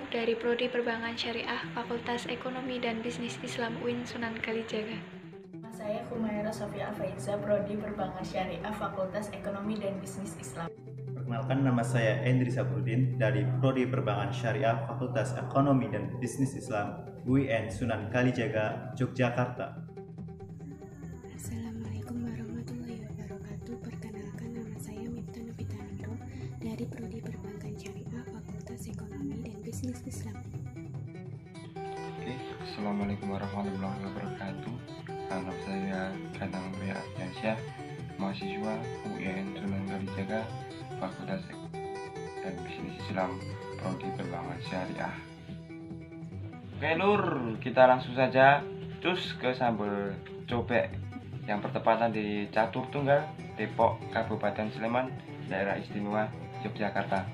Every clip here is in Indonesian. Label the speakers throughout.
Speaker 1: dari Prodi Perbankan Syariah Fakultas Ekonomi dan Bisnis Islam UIN Sunan Kalijaga.
Speaker 2: Saya Humaira Sofia Faiza, Prodi Perbankan Syariah Fakultas Ekonomi dan Bisnis Islam.
Speaker 3: Perkenalkan, nama saya Endri Sabrudin dari Prodi Perbankan Syariah Fakultas Ekonomi dan Bisnis Islam UIN Sunan Kalijaga, Yogyakarta.
Speaker 4: Assalamualaikum warahmatullahi wabarakatuh. Perkenalkan, nama saya Miftah Nubita Nurul dari Prodi Perbankan Syariah Fakultas Ekonomi dan Bisnis Islam.
Speaker 5: Oke, Assalamualaikum warahmatullahi wabarakatuh. Nama saya Kanang Ria Ardiansyah, mahasiswa UIN Sunan Kalijaga, Fakultas Ekonomi dan Bisnis Islam, Prodi Perbankan Syariah. Oke Lur, kita langsung saja cus ke sambal cobek yang bertepatan di Catur Tunggal, Depok, Kabupaten Sleman, Daerah Istimewa Yogyakarta.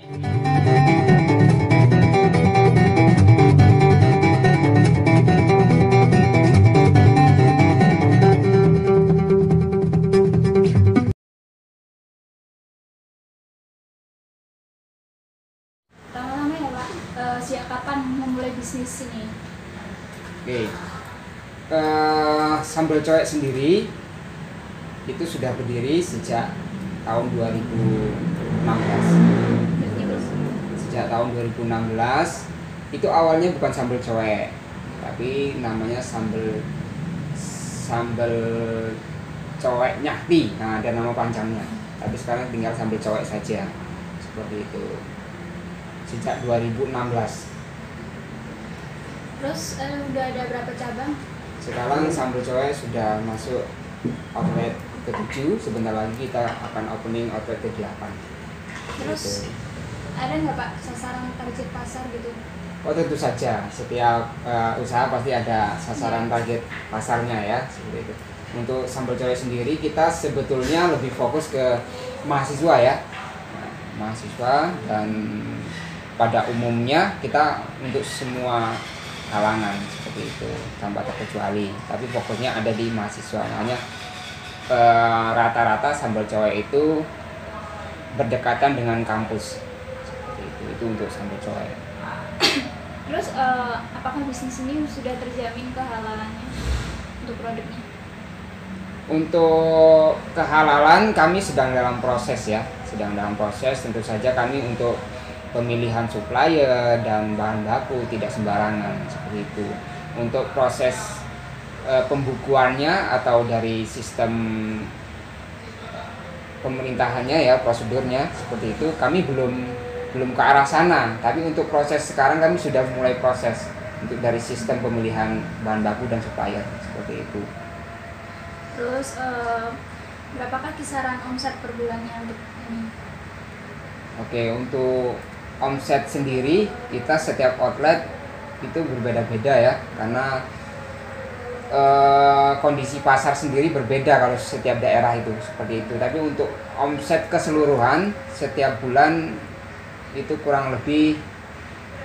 Speaker 1: Pertama-tama ya Pak, sejak kapan memulai bisnis ini?
Speaker 6: Oke, sambal cowek sendiri itu sudah berdiri sejak tahun 2016. Sejak tahun 2016 itu awalnya bukan sambal cowek, tapi namanya sambal cowek nyakti. Nah, ada nama panjangnya. Tapi sekarang tinggal sambal cowek saja. Seperti itu. Sejak 2016.
Speaker 1: Terus udah ada berapa cabang?
Speaker 6: Sekarang sambal cowek sudah masuk outlet ke-7, sebentar lagi kita akan opening outlet ke-8.
Speaker 1: Terus
Speaker 6: Gitu.
Speaker 1: ada nggak Pak sasaran target pasar gitu?
Speaker 6: Oh, tentu saja, setiap usaha pasti ada sasaran target pasarnya ya, seperti itu. Untuk sambal cowek sendiri kita sebetulnya lebih fokus ke mahasiswa ya. Nah, mahasiswa, dan pada umumnya kita untuk semua kalangan seperti itu tanpa terkecuali, tapi fokusnya ada di mahasiswa. Makanya rata-rata sambal cowek itu berdekatan dengan kampus seperti itu untuk sambal cowek.
Speaker 1: Terus apakah bisnis ini sudah terjamin kehalalannya untuk produknya?
Speaker 6: Untuk kehalalan kami sedang dalam proses ya, tentu saja kami untuk pemilihan supplier dan bahan baku tidak sembarangan seperti itu. Untuk proses pembukuannya atau dari sistem pemerintahannya ya, prosedurnya seperti itu, kami belum ke arah sana. Tapi untuk proses sekarang kami sudah mulai proses untuk dari sistem pemilihan bahan baku dan supplier seperti itu.
Speaker 1: Terus berapakah kisaran omset per bulannya untuk ini?
Speaker 6: Oke, untuk omset sendiri kita setiap outlet itu berbeda-beda ya, karena kondisi pasar sendiri berbeda kalau setiap daerah itu seperti itu. Tapi untuk omset keseluruhan setiap bulan itu kurang lebih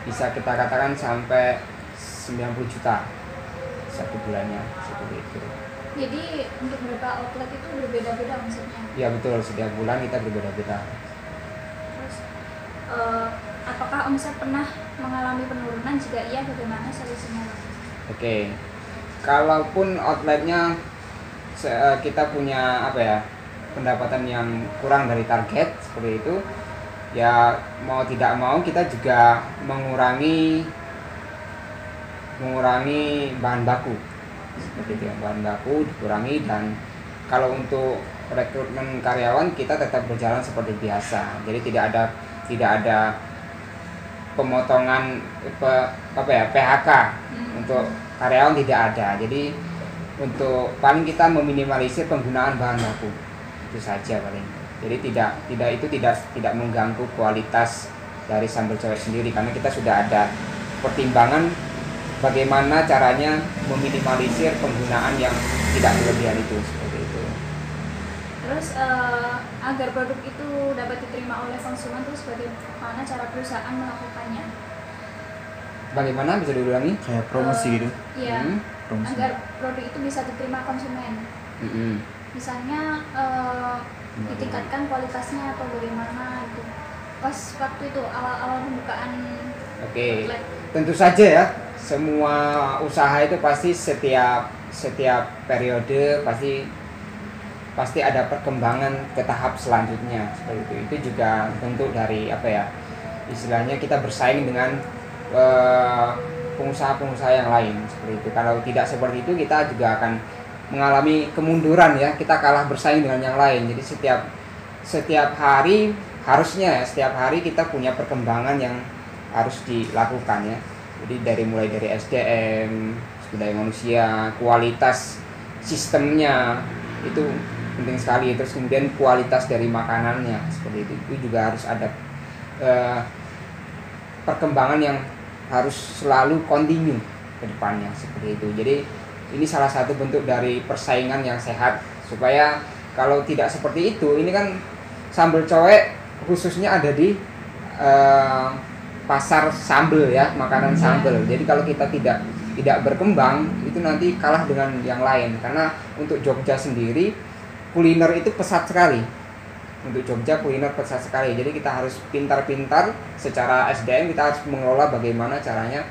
Speaker 6: bisa kita katakan sampai 90 juta satu bulannya seperti itu.
Speaker 1: Jadi untuk beberapa outlet itu berbeda-beda omsetnya?
Speaker 6: Ya betul, setiap bulan kita berbeda-beda.
Speaker 1: Terus apakah omset pernah mengalami penurunan? Jika iya, bagaimana solusinya?
Speaker 6: Oke, kalaupun outletnya kita punya pendapatan yang kurang dari target seperti itu, ya mau tidak mau kita juga mengurangi bahan baku seperti itu. Bahan baku dikurangi, dan kalau untuk rekrutmen karyawan kita tetap berjalan seperti biasa. Jadi tidak ada pemotongan PHK untuk karyawan, tidak ada. Jadi untuk paling kita meminimalisir penggunaan bahan baku itu saja paling. Jadi tidak mengganggu kualitas dari sambal cowek sendiri, karena kita sudah ada pertimbangan bagaimana caranya meminimalisir penggunaan yang tidak berlebihan itu seperti itu.
Speaker 1: Terus agar produk itu dapat diterima oleh konsumen, terus bagaimana cara perusahaan melakukannya?
Speaker 6: Bagaimana, bisa diulangi?
Speaker 3: Kayak promosi gitu.
Speaker 1: Iya,
Speaker 3: Promosi.
Speaker 1: agar produk itu bisa diterima konsumen. Misalnya ditingkatkan kualitasnya atau bagaimana itu. Pas waktu itu awal-awal pembukaan
Speaker 6: Oke, tentu saja ya, semua usaha itu pasti setiap periode pasti ada perkembangan ke tahap selanjutnya seperti itu. Itu juga bentuk dari apa ya, istilahnya kita bersaing dengan pengusaha-pengusaha yang lain seperti itu. Kalau tidak seperti itu, kita juga akan mengalami kemunduran ya, kita kalah bersaing dengan yang lain. Jadi setiap hari harusnya ya, setiap hari kita punya perkembangan yang harus dilakukan ya. Jadi mulai dari SDM, sumber daya manusia, kualitas sistemnya itu penting sekali. Terus kemudian kualitas dari makanannya seperti itu juga harus ada perkembangan yang harus selalu kontinu ke depannya seperti itu. Jadi ini salah satu bentuk dari persaingan yang sehat, supaya kalau tidak seperti itu, ini kan sambal cowek khususnya ada di pasar sambal ya, makanan sambal. Jadi kalau kita tidak berkembang, itu nanti kalah dengan yang lain. Karena untuk Jogja sendiri kuliner itu pesat sekali. Untuk Jogja kuliner pesat sekali. Jadi kita harus pintar-pintar secara SDM, kita harus mengelola bagaimana caranya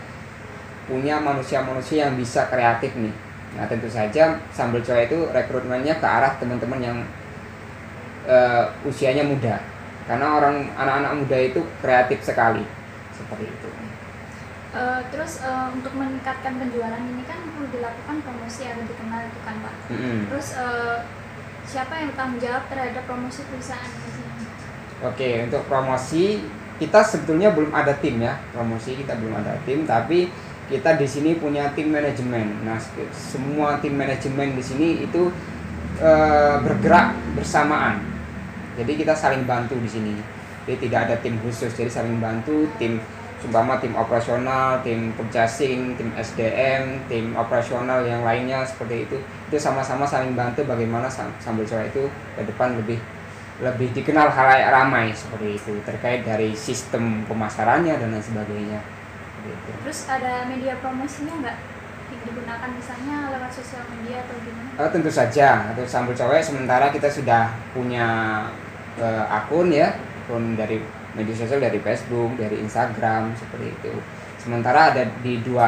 Speaker 6: punya manusia-manusia yang bisa kreatif nih. Nah tentu saja sambal cowek itu rekrutmennya ke arah teman-teman yang usianya muda. Karena anak-anak muda itu kreatif sekali. Seperti itu.
Speaker 1: Terus untuk meningkatkan penjualan ini kan perlu dilakukan promosi agar dikenal itu kan Pak. Terus siapa yang bertanggung jawab terhadap promosi perusahaan di sini?
Speaker 6: Oke, untuk promosi kita sebetulnya belum ada tim ya. Promosi kita belum ada tim, tapi kita di sini punya tim manajemen. Nah, semua tim manajemen di sini itu bergerak bersamaan. Jadi kita saling bantu di sini. Jadi tidak ada tim khusus, jadi saling bantu. Tim umpama tim operasional, tim purchasing, tim SDM, tim operasional yang lainnya seperti itu sama-sama saling bantu bagaimana sambal cowek itu ke depan lebih dikenal halayak ramai seperti itu, terkait dari sistem pemasarannya dan lain sebagainya. Gitu.
Speaker 1: Terus ada media promosinya nggak yang digunakan, misalnya lewat sosial media atau gimana?
Speaker 6: Tentu saja, untuk sambal cowek sementara kita sudah punya akun ya, akun dari media sosial, dari Facebook, dari Instagram seperti itu. Sementara ada di 2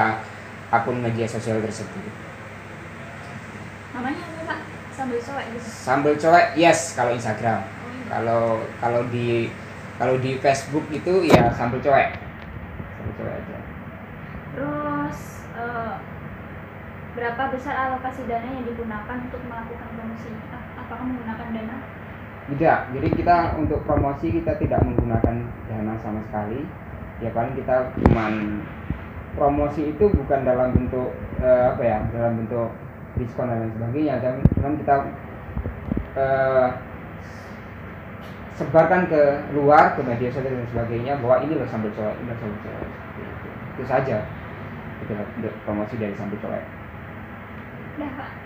Speaker 6: akun media sosial tersebut.
Speaker 1: Namanya apa Pak? Sambal cowek gitu?
Speaker 6: Sambal cowek, yes, kalau Instagram. Kalau di Facebook itu ya sambal cowek. Sambal cowek aja.
Speaker 1: Terus berapa besar alokasi dana yang digunakan untuk melakukan promosi? Apakah menggunakan dana?
Speaker 6: Tidak, jadi kita untuk promosi kita tidak menggunakan dana sama sekali. Ya paling kita cuman promosi itu bukan dalam bentuk dalam bentuk diskon dan lain sebagainya, cuman kita sebarkan ke luar, ke media sosial dan sebagainya, bahwa ini loh sambal cowek, ini loh sambal cowek. Itu saja. Itu promosi dari sambal cowek.
Speaker 1: Udah Pak.